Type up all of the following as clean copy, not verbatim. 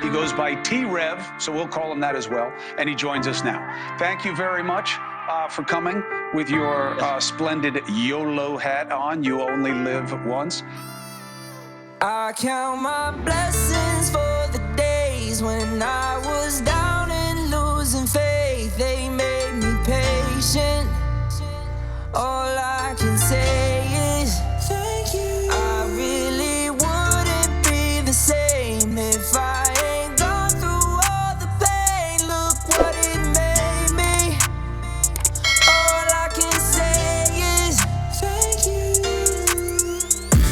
He goes by T-REV, so we'll call him that as well, and he joins us now. Thank you very much for coming with your splendid YOLO hat on. You only live once. I count my blessings for the days when I was down and losing faith. They made me patient. All I can say is thank you. I really wouldn't be the same if I ain't gone through all the pain. Look what it made me. All I can say is thank you.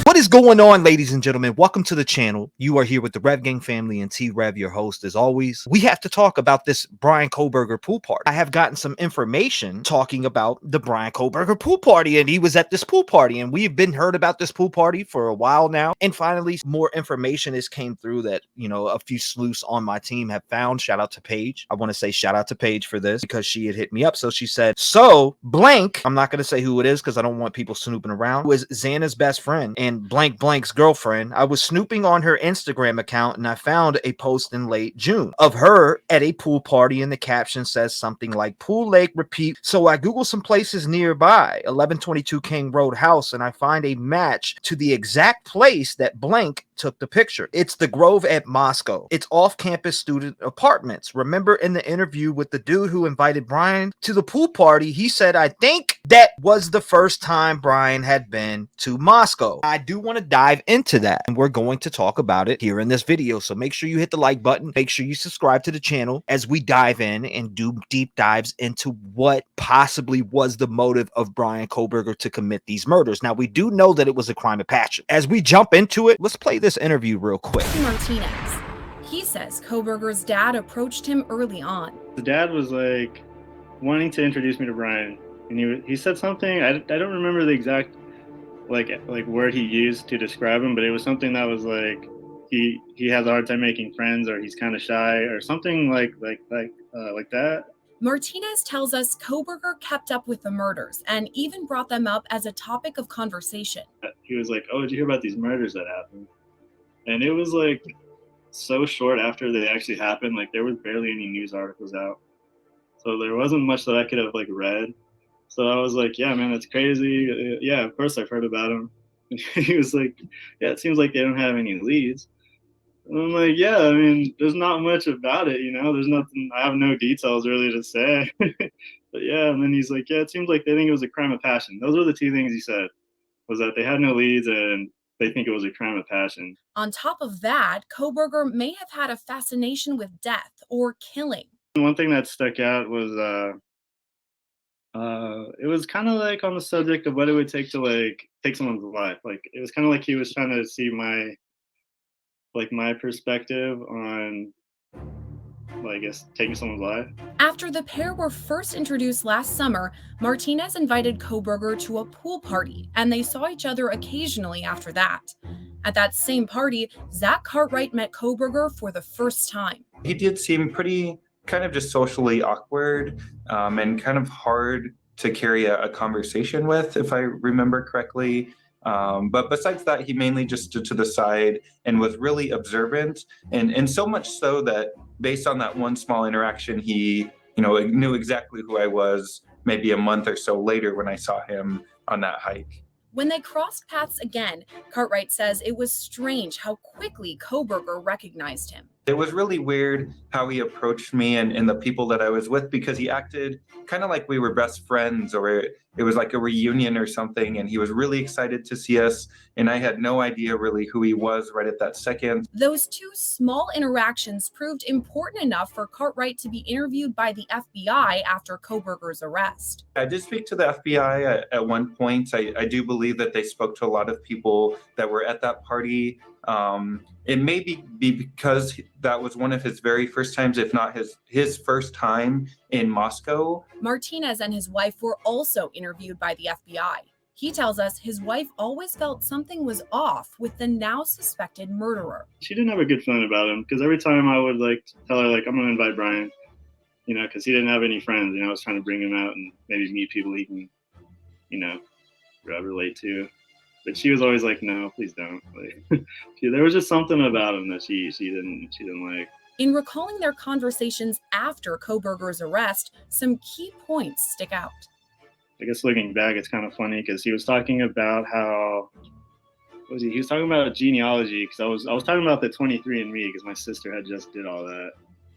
What is going on, ladies and gentlemen? Welcome to the channel. You are here with the Rev Gang family and T-REV, your host as always. We have to talk about this Bryan Kohberger pool party. I have gotten some information talking about the Bryan Kohberger pool party, and he was at this pool party, and we've been heard about this pool party for a while now. And finally, more information has came through that, you know, a few sleuths on my team have found. Shout out to Paige. I want to say shout out to Paige for this because she had hit me up. So she said, so blank, I'm not going to say who it is because I don't want people snooping around, who is Xana's best friend and blank blank's girlfriend. I was snooping on her Instagram account and I found a post in late June of her at a pool party, and the caption says something like pool lake repeat. So I Google some places nearby, 1122 King Road house, and I find a match to the exact place that blank took the picture. It's the Grove at Moscow. It's off-campus student apartments. Remember in the interview with the dude who invited Bryan to the pool party, he said, I think that was the first time Bryan had been to Moscow. I do want to dive into that, and we're going to talk about it here in this video. So make sure you hit the like button. Make sure you subscribe to the channel as we dive in and do deep dives into what possibly was the motive of Bryan Kohberger to commit these murders. Now, we do know that it was a crime of passion. As we jump into it, let's play this interview real quick. Martinez. He says Kohberger's dad approached him early on. The dad was like wanting to introduce me to Bryan, and he said something. I don't remember the exact like word he used to describe him, but it was something that was like he has a hard time making friends, or he's kind of shy, or something like that. Martinez tells us Kohberger kept up with the murders and even brought them up as a topic of conversation. He was like, "Oh, did you hear about these murders that happened?" And it was like so short after they actually happened. Like there was barely any news articles out, so there wasn't much that I could have like read. So I was like, yeah, man, that's crazy. Yeah, of course I've heard about him. He was like, yeah, it seems like they don't have any leads. And I'm like, yeah, I mean, there's not much about it, you know, there's nothing, I have no details really to say. But yeah, and then he's like, yeah, it seems like they think it was a crime of passion. Those were the two things he said, was that they had no leads and they think it was a crime of passion. On top of that, Kohberger may have had a fascination with death or killing. One thing that stuck out was, it was kind of like on the subject of what it would take to like take someone's life. Like it was kind of like he was trying to see my perspective on, well, I guess, taking someone's life. After the pair were first introduced last summer, Martinez invited Kohberger to a pool party, and they saw each other occasionally after that. At that same party, Zach Cartwright met Kohberger for the first time. He did seem pretty kind of just socially awkward and kind of hard to carry a conversation with, if I remember correctly. But besides that, he mainly just stood to the side and was really observant, and so much so that based on that one small interaction, he, you know, knew exactly who I was maybe a month or so later when I saw him on that hike. When they crossed paths again, Cartwright says it was strange how quickly Kohberger recognized him. It was really weird how he approached me and the people that I was with, because he acted kind of like we were best friends, or it was like a reunion or something, and he was really excited to see us, and I had no idea really who he was right at that second. Those two small interactions proved important enough for Cartwright to be interviewed by the FBI after Kohberger's arrest. I did speak to the FBI at one point. I do believe that they spoke to a lot of people that were at that party. It may be because that was one of his very first times, if not his first time in Moscow. Martinez and his wife were also interviewed by the FBI. He tells us his wife always felt something was off with the now suspected murderer. She didn't have a good feeling about him, because every time I would like tell her like, I'm going to invite Bryan, you know, because he didn't have any friends, you know, I was trying to bring him out and maybe meet people he can, you know, relate to. But she was always like, no, please don't. Like, there was just something about him that she didn't like. In recalling their conversations after Kohberger's arrest, some key points stick out. I guess looking back, it's kind of funny because he was talking about how, what was he? He was talking about genealogy because I was talking about the 23andMe because my sister had just did all that.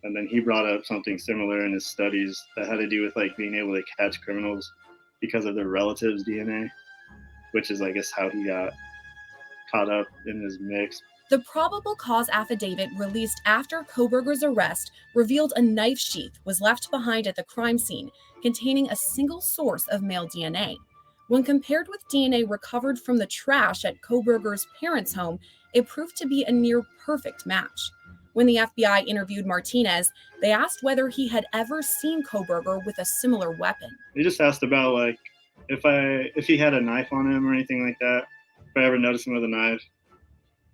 And then he brought up something similar in his studies that had to do with like being able to catch criminals because of their relatives' DNA, which is, I guess, how he got caught up in his mix. The probable cause affidavit released after Kohberger's arrest revealed a knife sheath was left behind at the crime scene, containing a single source of male DNA. When compared with DNA recovered from the trash at Kohberger's parents' home, it proved to be a near perfect match. When the FBI interviewed Martinez, they asked whether he had ever seen Kohberger with a similar weapon. They just asked about like if he had a knife on him or anything like that. If I ever noticed him with a knife.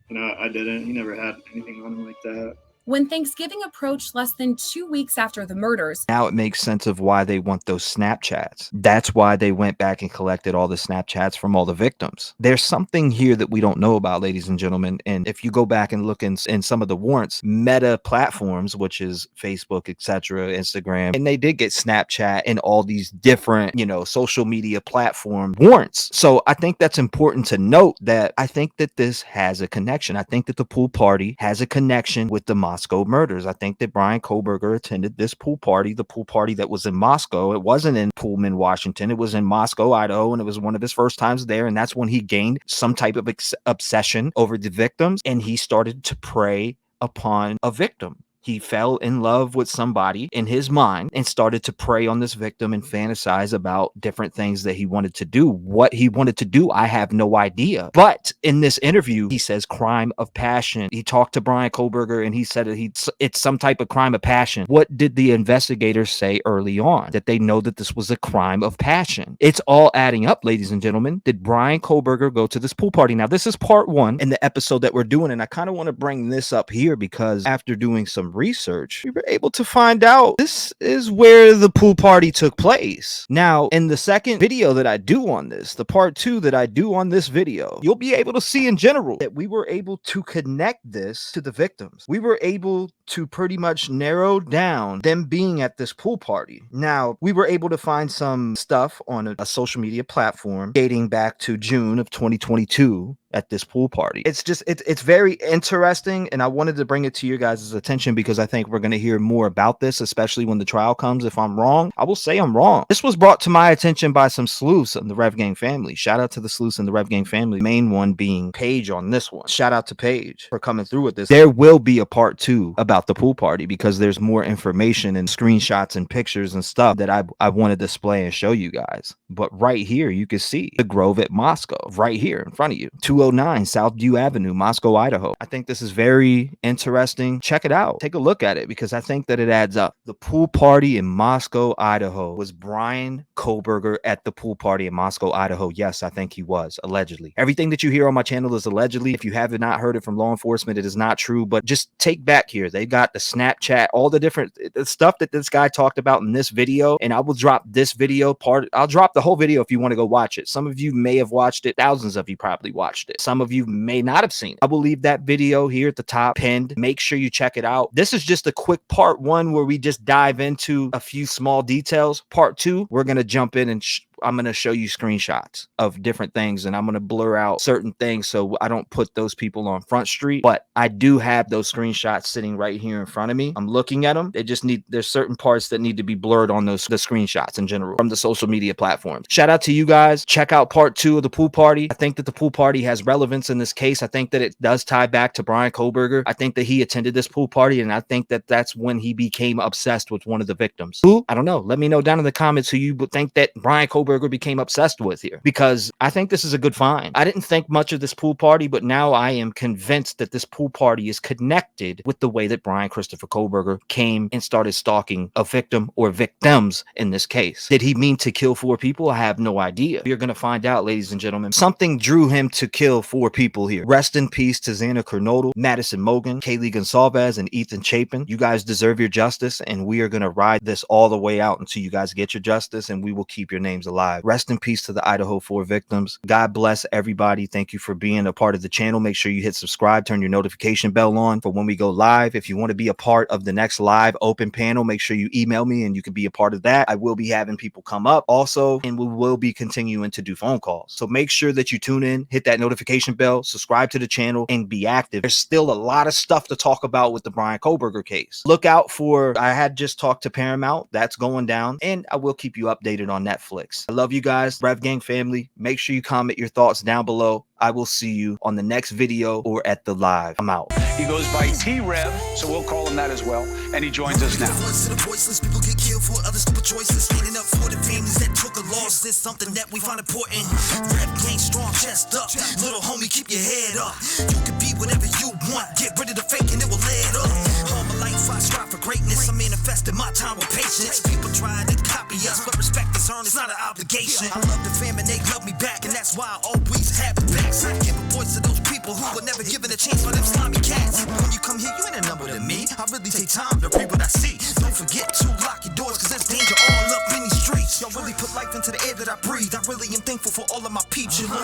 No, I didn't. He never had anything on him like that. When Thanksgiving approached less than 2 weeks after the murders, now it makes sense of why they want those Snapchats. That's why they went back and collected all the Snapchats from all the victims. There's something here that we don't know about, ladies and gentlemen. And if you go back and look in some of the warrants, Meta platforms, which is Facebook, etc., Instagram, and they did get Snapchat and all these different, social media platform warrants. So I think that's important to note that I think that this has a connection. I think that the pool party has a connection with the Moscow murders. I think that Bryan Kohberger attended this pool party, the pool party that was in Moscow. It wasn't in Pullman, Washington. It was in Moscow, Idaho, and it was one of his first times there. And that's when he gained some type of obsession over the victims, and he started to prey upon a victim. He fell in love with somebody in his mind and started to prey on this victim and fantasize about different things that he wanted to do. What he wanted to do, I have no idea. But in this interview, he says crime of passion. He talked to Bryan Kohberger and he said it's some type of crime of passion. What did the investigators say early on? That they know that this was a crime of passion. It's all adding up, ladies and gentlemen. Did Bryan Kohberger go to this pool party? Now, this is part one in the episode that we're doing, and I kind of want to bring this up here because after doing some research, we were able to find out this is where the pool party took place. Now, in the second video that I do on this, the part two that I do on this video, you'll be able to see in general that we were able to connect this to the victims. We were able to pretty much narrow down them being at this pool party. Now, we were able to find some stuff on a social media platform dating back to June of 2022 at this pool party. It's very interesting, and I wanted to bring it to your guys' attention because I think we're going to hear more about this, especially when the trial comes. If I'm wrong, I will say I'm wrong. This was brought to my attention by some sleuths in the Rev Gang family. Shout out to the sleuths in the Rev Gang family. Main one being Paige on this one. Shout out to Paige for coming through with this. There will be a part two about the pool party because there's more information and screenshots and pictures and stuff that I want to display and show you guys. But right here, you can see the Grove at Moscow right here in front of you. 209 Southview Avenue, Moscow, Idaho. I think this is very interesting. Check it out. Take a look at it because I think that it adds up. The pool party in Moscow, Idaho. Was Bryan Kohberger at the pool party in Moscow, Idaho? Yes, I think he was, allegedly. Everything that you hear on my channel is allegedly. If you have not heard it from law enforcement, it is not true. But just take back here. They got the Snapchat, all the different stuff that this guy talked about in this video. And I will drop this video part. I'll drop the whole video if you want to go watch it. Some of you may have watched it. Thousands of you probably watched it. Some of you may not have seen it. I will leave that video here at the top pinned. Make sure you check it out. This is just a quick part one where we just dive into a few small details. Part two, we're going to jump in and I'm going to show you screenshots of different things, and I'm going to blur out certain things so I don't put those people on Front Street. But I do have those screenshots sitting right here in front of me. I'm looking at them. They just there's certain parts that need to be blurred on the screenshots in general from the social media platforms. Shout out to you guys. Check out part two of the pool party. I think that the pool party has relevance in this case. I think that it does tie back to Bryan Kohberger. I think that he attended this pool party, and I think that that's when he became obsessed with one of the victims. Who? I don't know. Let me know down in the comments who you would think that Bryan Kohberger became obsessed with here, because I think this is a good find. I didn't think much of this pool party, but now I am convinced that this pool party is connected with the way that Bryan Christopher Kohberger came and started stalking a victim or victims in this case. Did he mean to kill 4 people? I have no idea. You're going to find out, ladies and gentlemen. Something drew him to kill 4 people here. Rest in peace to Xana Kernodle, Madison Mogan, Kaylee Gonsalves, and Ethan Chapin. You guys deserve your justice, and we are going to ride this all the way out until you guys get your justice, and we will keep your names alive. live. Rest in peace to the Idaho 4 victims. God bless everybody. Thank you for being a part of the channel. Make sure you hit subscribe, turn your notification bell on for when we go live. If you want to be a part of the next live open panel, make sure you email me and you can be a part of that. I will be having people come up also, and we will be continuing to do phone calls. So make sure that you tune in, hit that notification bell, subscribe to the channel, and be active. There's still a lot of stuff to talk about with the Bryan Kohberger case. Look out for, I had just talked to Paramount. That's going down, and I will keep you updated on Netflix. I love you guys, Rev Gang family. Make sure you comment your thoughts down below. I will see you on the next video or at the live. I'm out. He goes by T-REV, so we'll call him that as well. And he joins us now. Voice of the voiceless, people get killed for other stupid choices. Standing up for the families that took a loss is something that we find important. Rap gang strong, chest up. Little homie, keep your head up. You can be whatever you want. Get rid of the fake and it will lead up. All my life I strive for greatness. I manifested my time with patience. People try to copy us, but respect is earned. It's not an obligation. I love the fam and they love me back, and that's why I always have it back. I give a voice to those people who were never given a chance by them slimy cats. When you come here, you ain't a number to me. I really take time to read what I see. Don't forget to lock your doors, cause there's danger all up in these streets. Y'all really put life into the air that I breathe. I really am thankful for all of my peeps. Your loyal